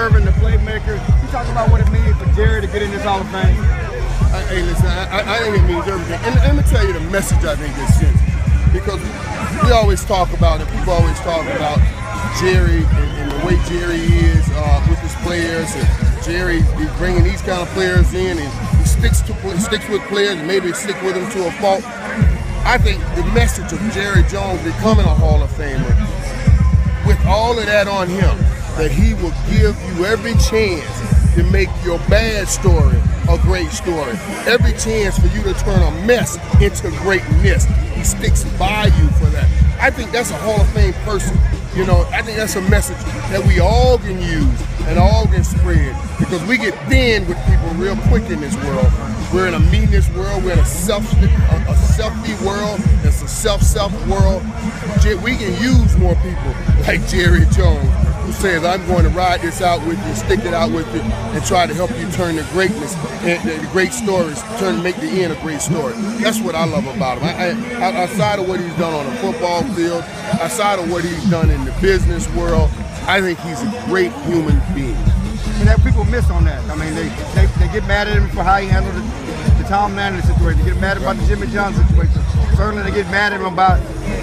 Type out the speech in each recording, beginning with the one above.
Irvin, the playmaker. You talk about what it means for Jerry to get in this Hall of Fame. Hey, listen, I think it means everything. And let me tell you the message I think it sends. Because we always talk about it, people always talk about Jerry and the way Jerry is with his players. And Jerry is bringing these kind of players in, and he sticks with players, and maybe stick with them to a fault. I think the message of Jerry Jones becoming a Hall of Famer, with all of that on him, that he will give you every chance to make your bad story a great story. Every chance for you to turn a mess into greatness. He sticks by you for that. I think that's a Hall of Fame person. You know, I think that's a message that we all can use and all can spread, because we get thin with people real quick in this world. We're in a meanness world. We're in a selfie world. It's a self world. We can use more people like Jerry Jones, who says, I'm going to ride this out with you, stick it out with you, and try to help you turn the greatness, the great stories, make the end a great story. That's what I love about him. Outside of what he's done on the football field, outside of what he's done in the business world, I think he's a great human being. And that people miss on that. I mean, they get mad at him for how he handled the Tom Landry situation. They get mad about the Jimmy John situation. Certainly, they get mad at him about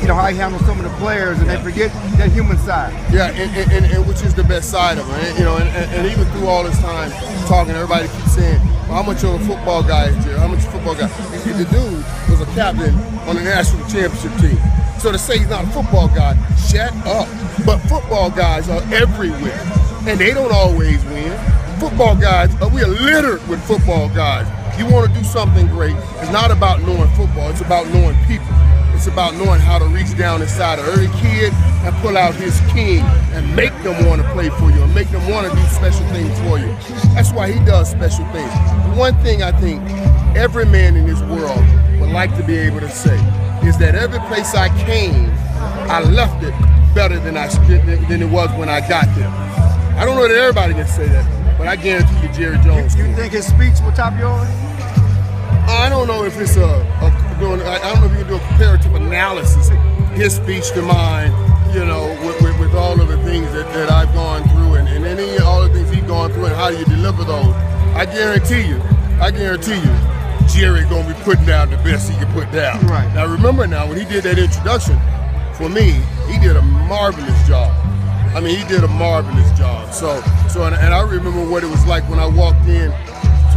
how he handles some of the players, and they forget that human side. Yeah, and which is the best side of him. And even through all this time talking, everybody keeps saying, well, how much of a football guy is Jerry? How much football guy? The dude was a captain on the national championship team. So to say he's not a football guy, shut up. But football guys are everywhere, and they don't always win. Football guys, we are littered with football guys. You want to do something great, it's not about knowing football, it's about knowing people. It's about knowing how to reach down inside of every kid and pull out his king and make them want to play for you and make them want to do special things for you. That's why he does special things. The one thing I think every man in this world would like to be able to say is that every place I came, I left it better than it was when I got there. I don't know that everybody can say that, but I guarantee you Jerry Jones can. You think his speech will top yours? I don't know if it's I don't know if you can do a comparative analysis, his speech to mine, with all of the things that I've gone through and any all the things he's gone through and how you deliver those. I guarantee you, Jerry gonna be putting down the best he can put down. Right. Now remember when he did that introduction, for me, he did a marvelous job. I mean, he did a marvelous job. And I remember what it was like when I walked in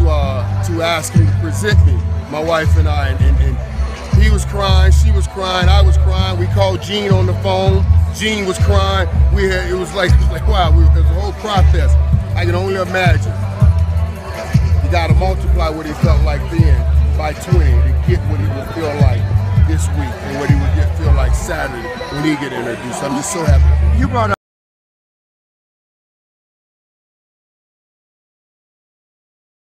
to ask him to present me, my wife and I, and he was crying, she was crying, I was crying. We called Gene on the phone. Gene was crying. It was like wow, it was a whole process. I can only imagine. You got to multiply what he felt like then by 20 to get what he would feel like this week and what he would feel like Saturday when he get introduced. I'm just so happy. You brought up